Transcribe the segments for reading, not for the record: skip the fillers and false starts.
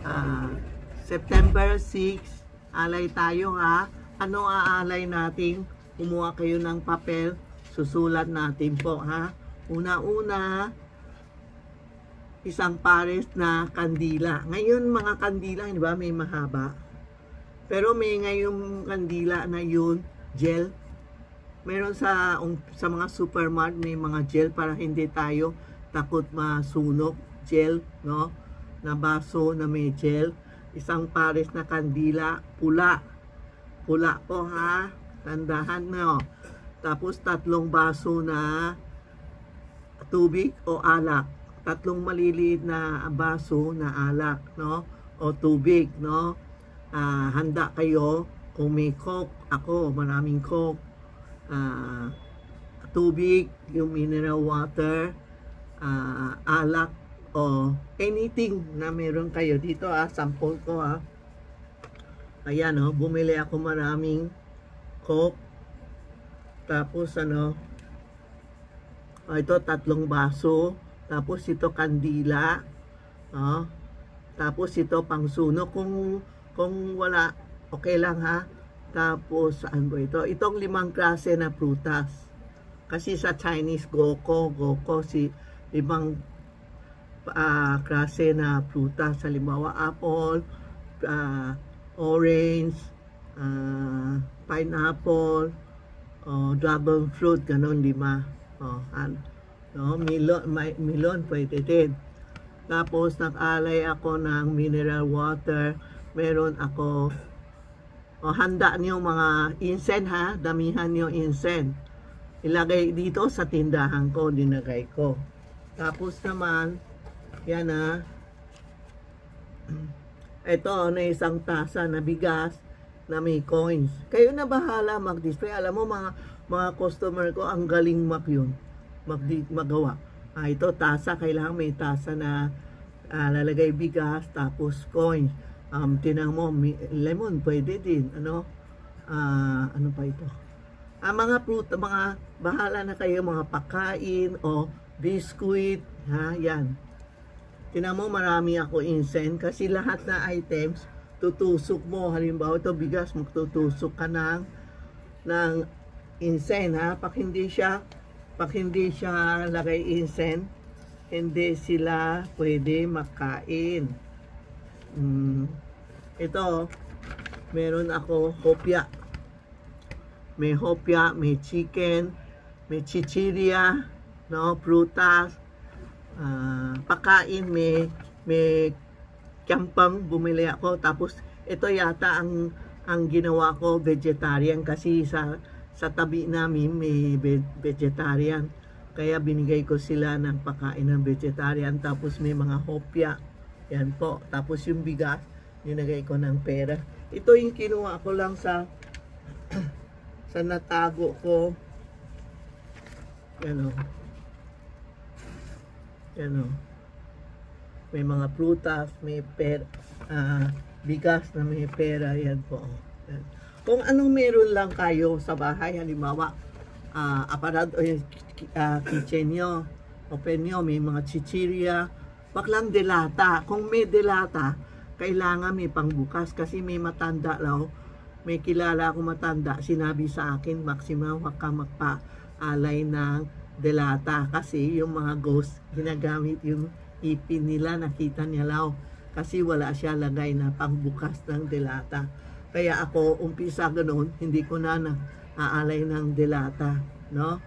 Ah, September 6, alay tayo ha. Ano aalay natin? Kumuha kayo ng papel, susulat natin po ha. Una-una, isang pares na kandila. Ngayon mga kandila, di ba, may mahaba. Pero may ngayong kandila na yun, gel. Meron sa mga supermarket, may mga gel para hindi tayo takot masunog. Gel, no? Na baso na may gel. Isang pares na kandila, pula. Pula po ha. Tandahan no. Tapos 3 baso na tubig o alak. 3 maliliit na baso na alak, no? O tubig, no? Handa kayo kung may coke. Ako, maraming coke. Tubig, yung mineral water, alak, o anything na meron kayo dito sample ko ayan bumili ako maraming coke, tapos ito 3 baso, tapos ito kandila, tapos ito pangsuno kung wala okay lang ha. Tapos saan ba ito? Itong 5 klase na prutas. Kasi sa Chinese goko si 5 klase na prutas. Halimbawa apple, orange, pineapple, dragon fruit, ganun 5. Melon pwede din. Tapos nag-alay ako ng mineral water. Meron ako handa niyo mga incense ha, damihan niyo incense. Ilagay dito sa tindahan ko, dinagay ko. Tapos naman, yan ito na isang tasa na bigas na may coins. Kayo na bahala mag-display. Alam mo mga customer ko, ang galing magawa. Ito tasa, kailangan may tasa na lalagay bigas, tapos coins. Tinang mo, lemon, pwede din. Ano pa ito? Mga fruit, mga bahala na kayo, mga pagkain o biskuit, ha, yan. Tinang mo, marami ako incense kasi lahat na items, tutusok mo. Halimbawa, ito bigas, magtutusok ka ng incense, ha. Pag hindi siya lagay incense, hindi sila pwede makain. Ito, meron ako hopya. May hopya, may chicken, may chichirya, no, prutas, pagkain, may kampang, bumili ako. Tapos ito yata ang ginawa ko vegetarian kasi sa tabi namin may vegetarian. Kaya binigay ko sila ng pagkain ng vegetarian. Tapos may mga hopya. Yan po. Tapos yung bigas, ninagay ko ng pera. Ito yung kinuha ko lang sa natago ko. Yan o. May mga prutas, may bigas na may pera. Yan po. Yan. Kung anong meron lang kayo sa bahay, halimbawa, aparad o kitchen nyo, open nyo, may mga chichirya, wag lang delata. Kung may delata, kailangan may pangbukas kasi may matanda lang. May kilala akong matanda, sinabi sa akin, maximum wag ka magpa-alay ng delata kasi yung mga ghost, ginagamit yung ipin nila, nakita niya lang kasi wala siya lagay na pangbukas ng delata. Kaya ako, umpisa ganoon, hindi ko na aalay ng delata, no?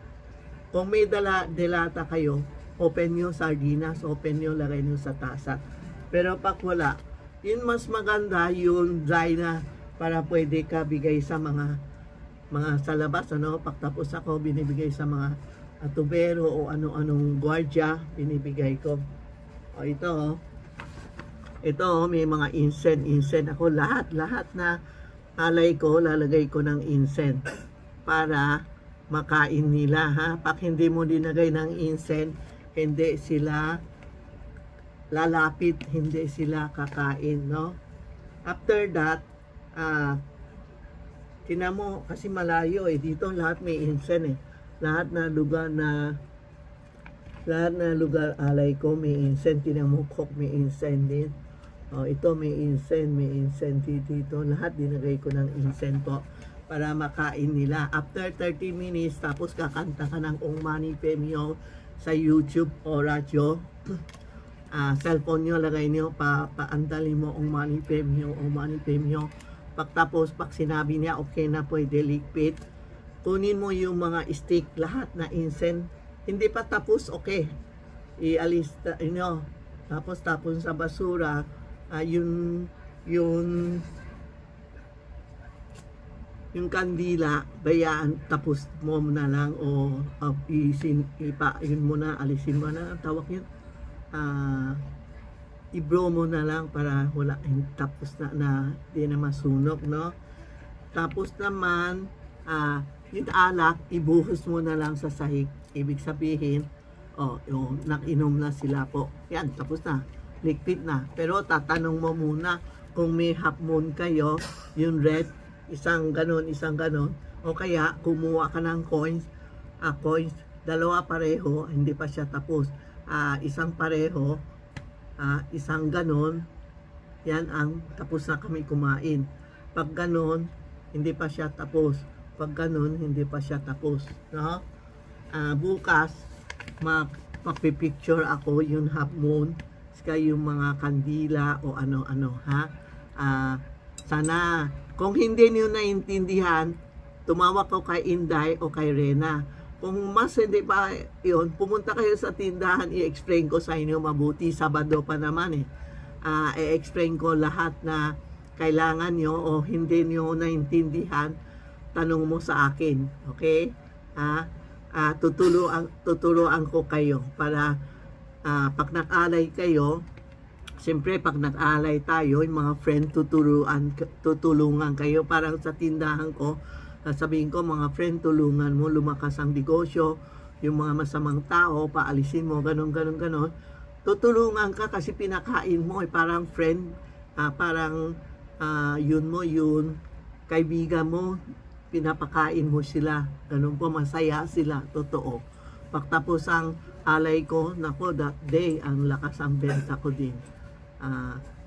Kung may delata kayo, open nyo sardinas, open nyo, lagay nyo sa tasa. Pero pag wala, yun mas maganda yung dry na para pwede ka bigay sa mga sa labas, ano? Pagtapos ako, binibigay sa mga atubero o ano-anong gwardiya, binibigay ko. O ito, may mga incense ako, lahat na alay ko, lalagay ko ng incense para makain nila, ha? Pag hindi mo dinagay ng incense, hindi sila lalapit, hindi sila kakain, no? After that, tinan mo, kasi malayo dito lahat may incense lahat na lugar alay ko may incense. Tinan mo, cook, may incense din. Oh, ito may incense dito. Lahat dinagay ko ng incense po para makain nila. After 30 minutes, tapos kakanta ka ng Om Mani Padme Hum sa YouTube o radyo. Cellphone nyo, lagay nyo, paandali mo Om Mani Padme Hum, Om Mani Padme Hum. Pagtapos, pag sinabi niya, okay na, pwede ligpit. Kunin mo yung mga stick, lahat na incense. Hindi pa tapos, okay. Ialis nyo. Tapos tapon sa basura. Yung kandila, bayaan, tapos mo na lang o yun mo na, alisin mo na, ang tawag yun, ibro mo na lang para wala, tapos na di na masunog, no? Tapos naman, yung alak, ibuhos mo na lang sa sahig. Ibig sabihin, yung nakinom na sila po. Yan, tapos na. Ligpit na. Pero tatanong mo muna kung may half moon kayo, yung red, isang ganon, o kaya kumuha ka ng coins, dalawa pareho, hindi pa siya tapos. Isang pareho, isang ganon, yan ang tapos na kami kumain. Pag ganon, hindi pa siya tapos. Pag ganon, hindi pa siya tapos. No? Bukas, magpipicture ako yung half moon, yung mga kandila o ano-ano, ha? Sana, kung hindi niyo naintindihan, tumawag ko kay Inday o kay Rena. Kung mas hindi pa yun, pumunta kayo sa tindahan, i-explain ko sa inyo mabuti. Sabado pa naman i-explain ko lahat na kailangan nyo o hindi nyo naintindihan, tanong mo sa akin, okay? Tuturuan ko kayo para pag nag-alay kayo, siyempre pag nag-alay tayo, yung mga friend tutulungan kayo. Parang sa tindahan ko, sabihin ko, mga friend, tulungan mo, lumakas ang negosyo, yung mga masamang tao, paalisin mo, ganon. Tutulungan ka kasi pinakain mo, parang friend, parang yun, kaibigan mo, pinapakain mo sila, ganon po, masaya sila, totoo. Pagtapos ang alay ko, nako, that day, ang lakas ang benta ko din.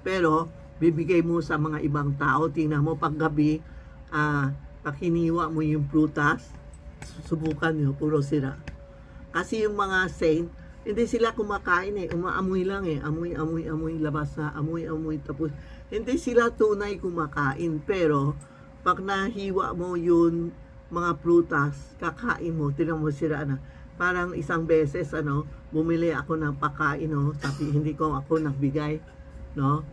Pero, bibigay mo sa mga ibang tao. Tingnan mo, paggabi, pag hiniwa mo yung prutas, subukan nyo, puro sira. Kasi yung mga saint, hindi sila kumakain umaamoy lang amoy, labas na, amoy, tapos, hindi sila tunay kumakain. Pero, pag nahiwa mo yung mga prutas, kakain mo, tingnan mo sira na. Parang isang beses, bumili ako ng pagkain, sabi, hindi ko ako nagbigay, no?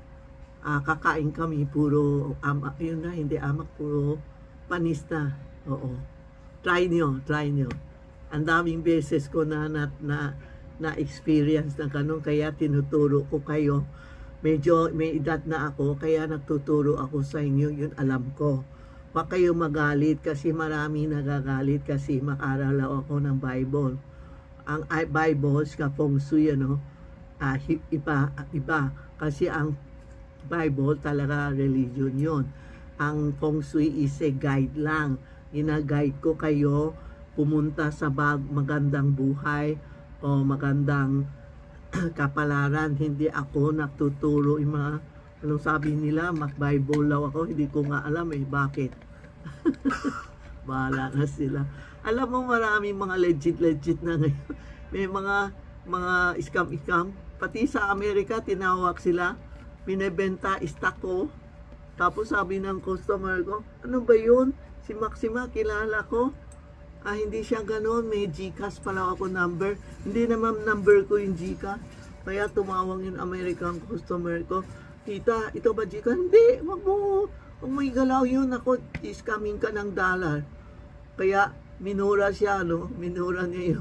Kakain kami, puro, yun na, hindi amak, puro panis na, oo. Try nyo. Ang daming beses ko na experience na ganun, kaya tinuturo ko kayo. Medyo may edad na ako, kaya nagtuturo ako sa inyo, yun alam ko. Huwag kayo magalit kasi marami nagagalit kasi makaralaw ako ng Bible. Ang Bible sa feng shui, iba. Kasi ang Bible talaga religion yun. Ang feng shui is a guide lang. Ina-guide ko kayo pumunta sa magandang buhay o magandang kapalaran. Hindi ako nagtuturo yung mga anong sabi nila, mag-Bible law ako, hindi ko nga alam bakit. Bahala na sila. Alam mo, maraming mga legit na ngayon. May mga scam. Pati sa Amerika, tinawag sila, binebenta, stock ko. Tapos sabi ng customer ko, ano ba yun? Si Maxima, kilala ko. Hindi siya ganon, may GCash pala ako number. Hindi naman number ko yung GCash. Kaya tumawag yung American customer ko, tita, ito ba Gcash? Hindi, wag mo galaw yun, ako, is-coming ka ng dollar. Kaya, minura siya, minura niya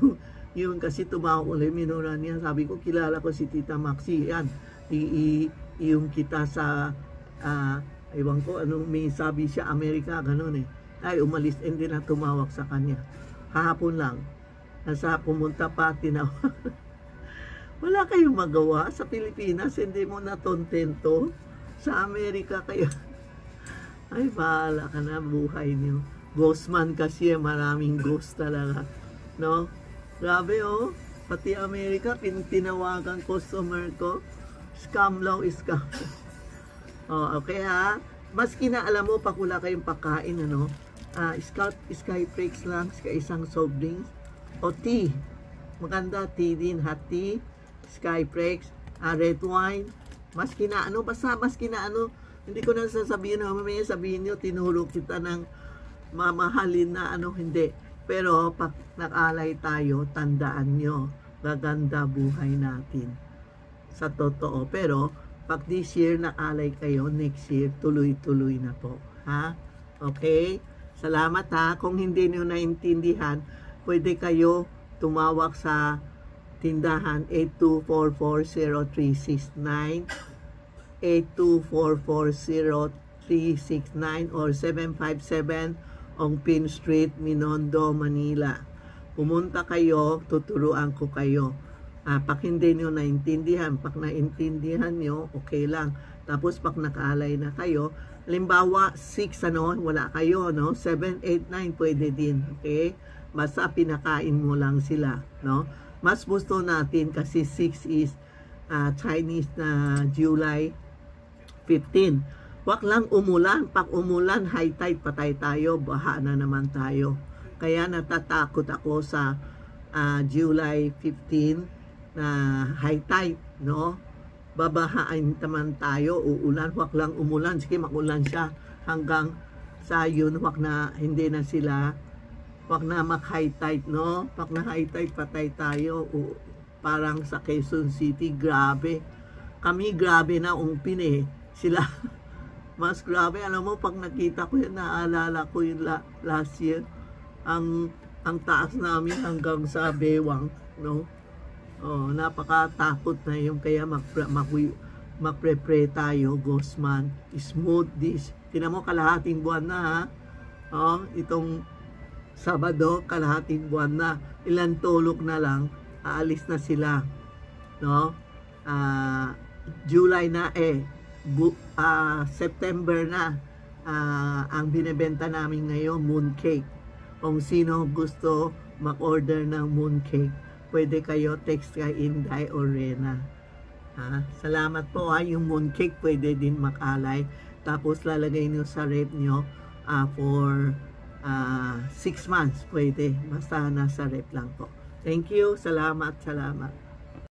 yung kasi tumawag ulit, minura niya. Sabi ko, kilala ko si Tita Maxi, yan, yung kita sa, ewan ko, may sabi siya, Amerika, ganun ay, umalis, hindi na tumawag sa kanya. Hahapon lang, nasa pumunta pa, tinawag. Wala kayong magawa sa Pilipinas, hindi mo natontento. Sa Amerika kaya, ay bahala ka na, buhay niyo. Ghostman kasi, maraming ghost talaga, no? Grabe pati Amerika, tinawagan customer ko, scam lang, scam. Oh, okay ha. Maski na alam mo, pag wala kayong pagkain, ano, Sky Flakes lang, isang soft drinks, o tea. Maganda, tea din, hot tea, Sky Flakes, red wine, maski na ano, basta maski na ano, hindi ko na sasabihin, mamaya sabihin nyo, tinuro kita ng mamahalin na ano, hindi. Pero pag nakalay tayo, tandaan nyo, gaganda buhay natin. Sa totoo. Pero, pag this year nakalay kayo, next year, tuloy-tuloy na po. Ha? Okay? Salamat ha. Kung hindi nyo naintindihan, pwede kayo tumawag sa tindahan 82440369, 82440369 or 757 Ongpin Street, Minondo, Manila. Pumunta kayo, tuturuan ko kayo. Pag hindi nyo naintindihan, pag naintindihan nyo, okay lang. Tapos pag nakaalay na kayo, halimbawa 6 ano, wala kayo, no? 7, 8, 9 pwede din, okay? Basta pinakain mo lang sila, no? Mas gusto natin kasi 6 is Chinese na July 15. Wag lang umulan. Pag umulan, high tide, patay tayo, baha na naman tayo. Kaya natatakot ako sa July 15 na high tide, no? Babahaan naman tayo, uulan, wag lang umulan. Sige, magulan siya hanggang sa yun, wag na, hindi na sila, wag na mag-high tide, no? Pag na high tide, patay tayo. Parang sa Quezon City, grabe. Kami grabe na Ongpin eh. Sila, mas grabe. Alam mo, pag nakita ko yun, naalala ko yun last year, ang taas namin hanggang sa Bewang, no? Oh, napakatakot na yung kaya magpre-pray tayo, Gosman. Smooth this. Tinan mo, kalahating buwan na ha. Oh, itong Sabado, kalahating buwan na. Ilan tulog na lang, aalis na sila. No? July na September na. Ang binebenta namin ngayon, mooncake. Kung sino gusto mag-order ng mooncake, pwede kayo text kay Inday or Rena. Salamat po ha. Yung mooncake pwede din makalay. Tapos lalagay nyo sa rep nyo for 6 months. Pwede. Basta nasa rep lang po. Thank you. Salamat. Salamat.